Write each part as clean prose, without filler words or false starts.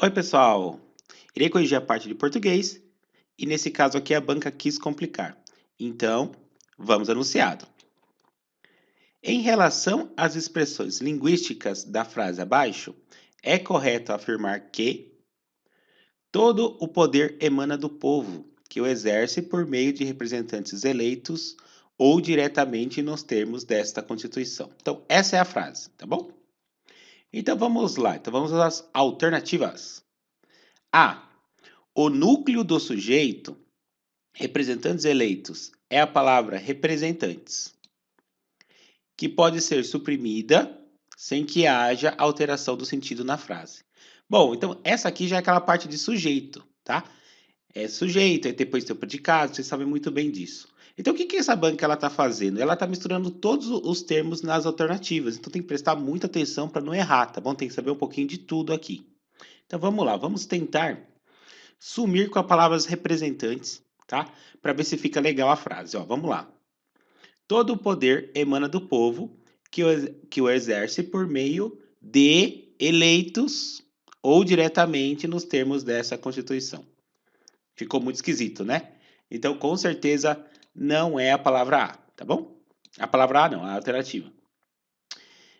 Oi, pessoal! Irei corrigir a parte de português e, nesse caso aqui, a banca quis complicar. Então, vamos ao enunciado. Em relação às expressões linguísticas da frase abaixo, é correto afirmar que todo o poder emana do povo, que o exerce por meio de representantes eleitos ou diretamente nos termos desta Constituição. Então, essa é a frase, tá bom? Então, vamos lá. Então, vamos às alternativas. A. O núcleo do sujeito, representantes eleitos, é a palavra representantes, que pode ser suprimida sem que haja alteração do sentido na frase. Bom, então essa aqui já é aquela parte de sujeito, tá? É sujeito, aí depois tem o predicado, vocês sabem muito bem disso. Então o que essa banca ela está fazendo? Ela está misturando todos os termos nas alternativas, então tem que prestar muita atenção para não errar, tá bom? Tem que saber um pouquinho de tudo aqui. Então vamos lá, vamos tentar sumir com as palavras representantes, tá? Para ver se fica legal a frase. Ó, vamos lá. Todo o poder emana do povo que o exerce por meio de eleitos ou diretamente nos termos dessa Constituição. Ficou muito esquisito, né? Então, com certeza, não é a palavra A, tá bom? A palavra A não, a alternativa.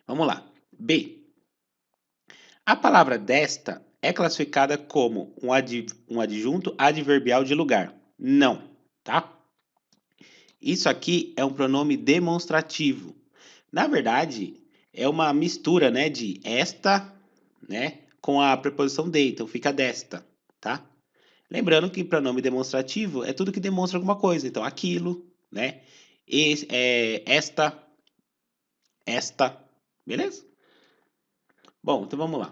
Vamos lá. B. A palavra desta é classificada como um adjunto adverbial de lugar. Não, tá? Isso aqui é um pronome demonstrativo. Na verdade, é uma mistura, né, de esta, né, com a preposição de, então fica desta, tá? Lembrando que pronome demonstrativo é tudo que demonstra alguma coisa, então aquilo, né, esta, beleza? Bom, então vamos lá.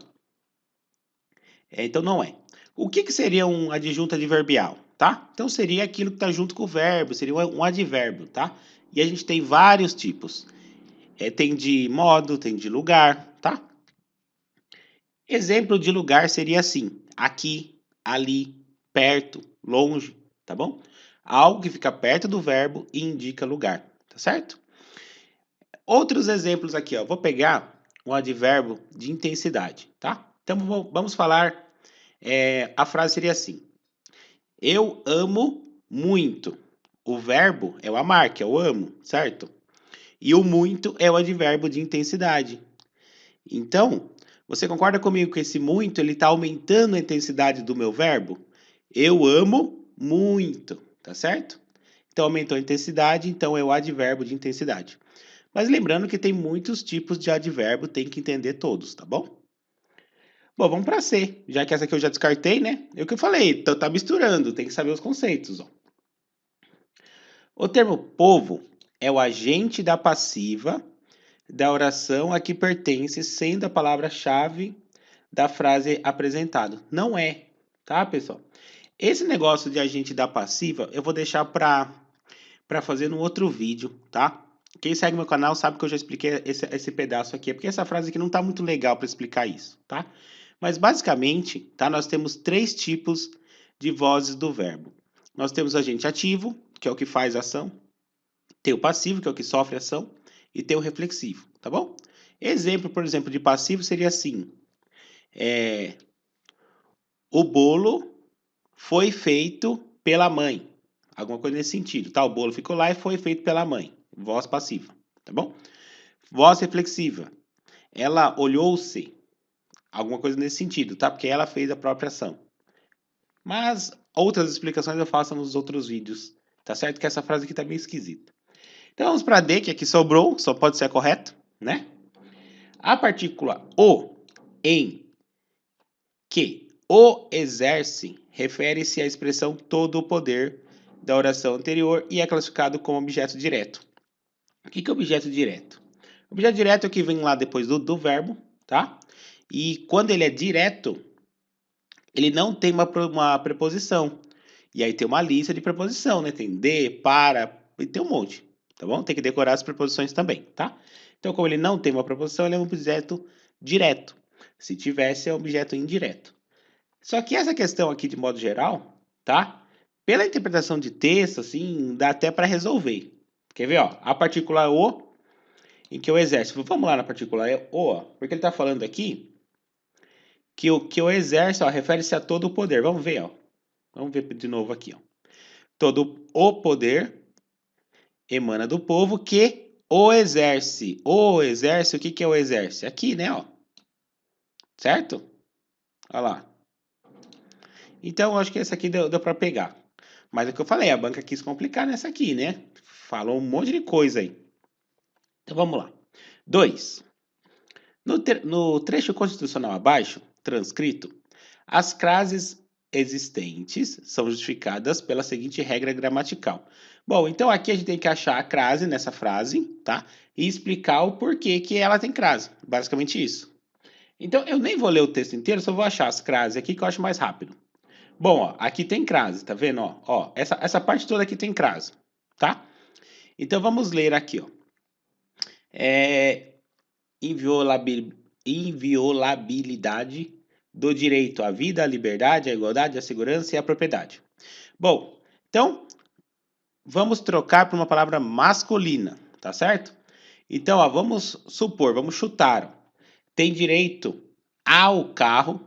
Então não é. O que seria um adjunto adverbial, tá? Então seria aquilo que está junto com o verbo, seria um advérbio, tá? E a gente tem vários tipos. Tem de modo, tem de lugar, tá? Exemplo de lugar seria assim: aqui, ali, perto, longe, tá bom? Algo que fica perto do verbo e indica lugar, tá certo? Outros exemplos aqui, ó. Vou pegar um advérbio de intensidade, tá? Então vamos falar. A frase seria assim: eu amo muito. O verbo é o amar, que é o amo, certo? E o muito é o advérbio de intensidade. Então, você concorda comigo que esse muito ele está aumentando a intensidade do meu verbo? Eu amo muito, tá certo? Então aumentou a intensidade, então é o advérbio de intensidade. Mas lembrando que tem muitos tipos de advérbio, tem que entender todos, tá bom? Bom, vamos para C, já que essa aqui eu já descartei, né? É o que eu falei, então tá misturando, tem que saber os conceitos, ó. O termo povo é o agente da passiva da oração a que pertence, sendo a palavra-chave da frase apresentado. Não é, tá, pessoal? Esse negócio de agente da passiva eu vou deixar para fazer no outro vídeo, tá? Quem segue meu canal sabe que eu já expliquei esse pedaço aqui, porque essa frase aqui não tá muito legal para explicar isso, tá? Mas basicamente, tá? Nós temos três tipos de vozes do verbo. Nós temos o agente ativo, que é o que faz a ação, tem o passivo, que é o que sofre a ação, e tem o reflexivo, tá bom? Exemplo, por exemplo, de passivo seria assim: o bolo foi feito pela mãe. Alguma coisa nesse sentido, tá? O bolo ficou lá e foi feito pela mãe. Voz passiva, tá bom? Voz reflexiva. Ela olhou-se. Alguma coisa nesse sentido, tá? Porque ela fez a própria ação. Mas outras explicações eu faço nos outros vídeos, tá certo? Que essa frase aqui tá bem esquisita. Então vamos para D, que aqui sobrou, só pode ser correto, né? A partícula o, em, que o exerce refere-se à expressão todo o poder da oração anterior e é classificado como objeto direto. O que é objeto direto? Objeto direto é o que vem lá depois do verbo, tá? E quando ele é direto, ele não tem uma preposição. E aí tem uma lista de preposição, né? Tem de, para, e tem um monte, tá bom? Tem que decorar as preposições também, tá? Então, como ele não tem uma preposição, ele é um objeto direto. Se tivesse, é um objeto indireto. Só que essa questão aqui, de modo geral, tá? Pela interpretação de texto, assim, dá até para resolver. Quer ver, ó? A partícula o, em que eu exerço. Vamos lá na partícula o, ó, porque ele está falando aqui que o exerce, ó, refere-se a todo o poder. Vamos ver, ó. Vamos ver de novo aqui, ó. Todo o poder emana do povo que o exerce. O exerce, o que é o exerce? Aqui, né, ó. Certo? Olha lá. Então, eu acho que essa aqui deu para pegar. Mas é o que eu falei, a banca quis complicar nessa aqui, né? Falou um monte de coisa aí. Então, vamos lá. 2. No trecho constitucional abaixo, transcrito, as frases existentes são justificadas pela seguinte regra gramatical. Bom, então aqui a gente tem que achar a crase nessa frase, tá? E explicar o porquê que ela tem crase. Basicamente isso. Então, eu nem vou ler o texto inteiro, só vou achar as crases aqui que eu acho mais rápido. Bom, ó, aqui tem crase, tá vendo? Ó, essa parte toda aqui tem crase, tá? Então, vamos ler aqui, ó. Inviolabilidade do direito à vida, à liberdade, à igualdade, à segurança e à propriedade. Bom, então, vamos trocar por uma palavra masculina, tá certo? Então, ó, vamos supor, vamos chutar. Ó. Tem direito ao carro,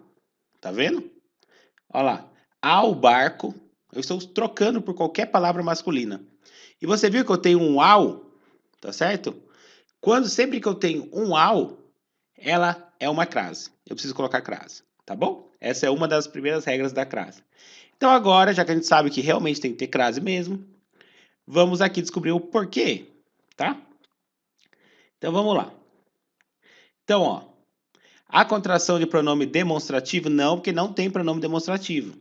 tá vendo? Olha lá, ao barco. Eu estou trocando por qualquer palavra masculina. E você viu que eu tenho um ao, tá certo? Sempre que eu tenho um ao, ela é uma crase. Eu preciso colocar crase, tá bom? Essa é uma das primeiras regras da crase. Então agora, já que a gente sabe que realmente tem que ter crase mesmo, vamos aqui descobrir o porquê, tá? Então vamos lá. Então, ó, a contração de pronome demonstrativo, não, porque não tem pronome demonstrativo.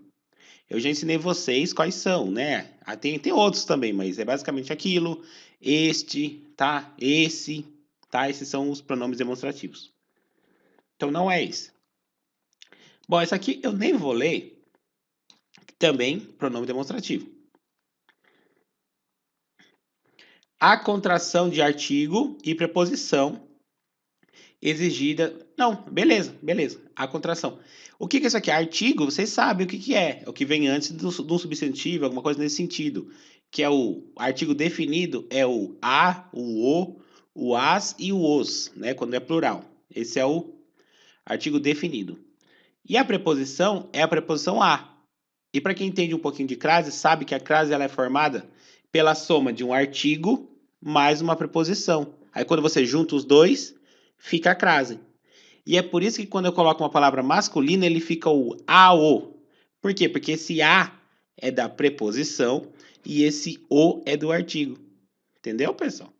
Eu já ensinei vocês quais são, né? Tem outros também, mas é basicamente aquilo, este, tá? Esse, tá? Esses são os pronomes demonstrativos. Então não é esse. Bom, esse aqui eu nem vou ler. Também pronome demonstrativo. A contração de artigo e preposição exigida. Não, beleza, beleza. A contração. O que é isso aqui? Artigo, vocês sabem o que é. É o que vem antes do substantivo, alguma coisa nesse sentido. Que é o artigo definido, é o a, o as e o os, né? Quando é plural. Esse é o artigo definido. E a preposição é a preposição a. E para quem entende um pouquinho de crase, sabe que a crase ela é formada pela soma de um artigo mais uma preposição. Aí quando você junta os dois, fica a crase. E é por isso que quando eu coloco uma palavra masculina, ele fica o ao. Por quê? Porque esse a é da preposição e esse o é do artigo. Entendeu, pessoal?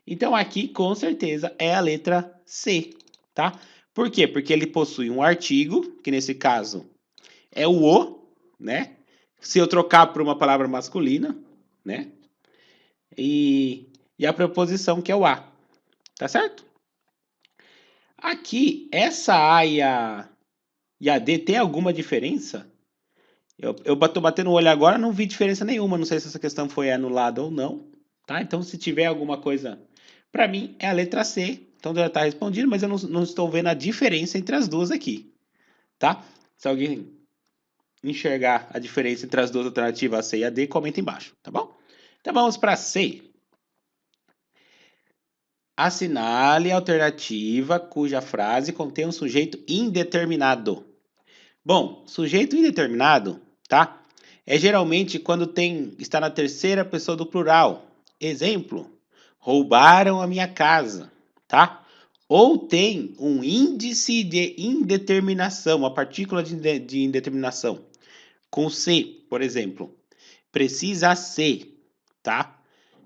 Então aqui com certeza é a letra C, tá? Por quê? Porque ele possui um artigo, que nesse caso é o, né? Se eu trocar por uma palavra masculina, né? E a preposição que é o a, tá certo? Aqui, essa A e a D tem alguma diferença? Eu tô batendo o olho agora, não vi diferença nenhuma. Não sei se essa questão foi anulada ou não, tá? Então, se tiver alguma coisa, para mim é a letra C. Então já está respondido, mas eu não estou vendo a diferença entre as duas aqui, tá? Se alguém enxergar a diferença entre as duas alternativas, a C e a D, comenta embaixo, tá bom? Então vamos para C. Assinale a alternativa cuja frase contém um sujeito indeterminado. Bom, sujeito indeterminado, tá? É geralmente quando está na terceira pessoa do plural. Exemplo: roubaram a minha casa, tá? Ou tem um índice de indeterminação, uma partícula de indeterminação. Com C, por exemplo. Precisa ser, tá?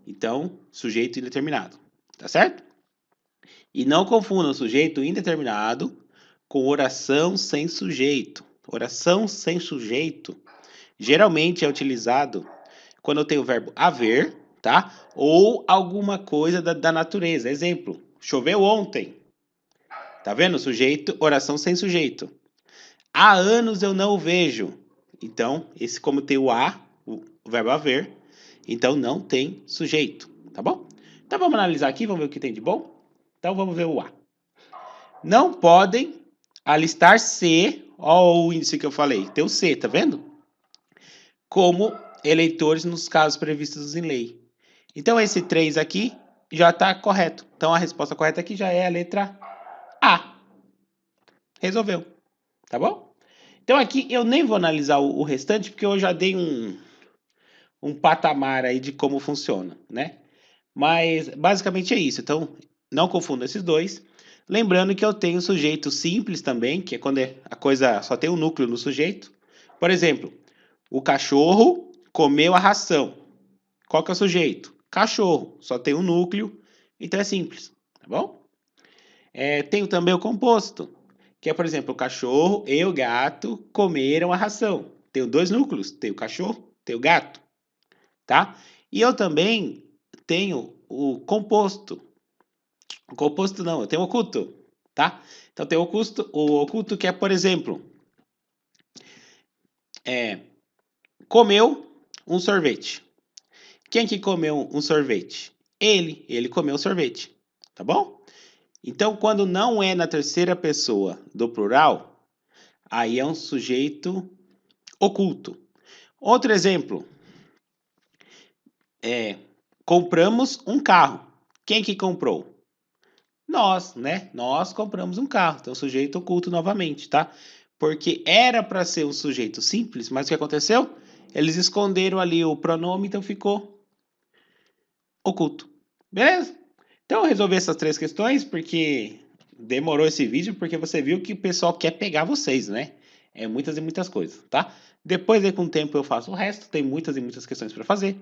Então, sujeito indeterminado, tá certo? E não confunda o sujeito indeterminado com oração sem sujeito. Oração sem sujeito geralmente é utilizado quando eu tenho o verbo haver, tá? Ou alguma coisa da natureza. Exemplo, choveu ontem. Tá vendo? Sujeito, oração sem sujeito. Há anos eu não o vejo. Então, esse como tem o verbo haver, então não tem sujeito, tá bom? Então vamos analisar aqui, vamos ver o que tem de bom? Então vamos ver o a. Não podem alistar C, ó o índice que eu falei, tem o C, tá vendo? Como eleitores nos casos previstos em lei. Então esse 3 aqui já está correto. Então a resposta correta aqui já é a letra A. Resolveu, tá bom? Então aqui eu nem vou analisar o restante, porque eu já dei um patamar aí de como funciona, né? Mas basicamente é isso. Então, não confunda esses dois. Lembrando que eu tenho sujeito simples também, que é quando a coisa só tem um núcleo no sujeito. Por exemplo, o cachorro comeu a ração. Qual que é o sujeito? Cachorro, só tem um núcleo, então é simples, tá bom? Tenho também o composto, que é, por exemplo, o cachorro e o gato comeram a ração. Tenho dois núcleos, tenho o cachorro, tenho o gato, tá? E eu também tenho o composto. O composto não, eu tenho o oculto, tá? Então tem o oculto que é, por exemplo, comeu um sorvete. Quem que comeu um sorvete? Ele comeu o sorvete, tá bom? Então, quando não é na terceira pessoa do plural, aí é um sujeito oculto. Outro exemplo, compramos um carro. Quem que comprou? Nós, né? Nós compramos um carro. Então, sujeito oculto novamente, tá? Porque era para ser um sujeito simples, mas o que aconteceu? Eles esconderam ali o pronome, então ficou oculto. Beleza? Então, eu resolvi essas três questões porque demorou esse vídeo, porque você viu que o pessoal quer pegar vocês, né? É muitas e muitas coisas, tá? Depois, aí, com o tempo, eu faço o resto. Tem muitas e muitas questões para fazer,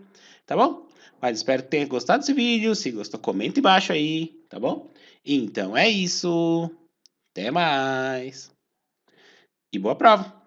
tá bom? Mas espero que tenha gostado desse vídeo. Se gostou, comenta embaixo aí, tá bom? Então é isso. Até mais. E boa prova!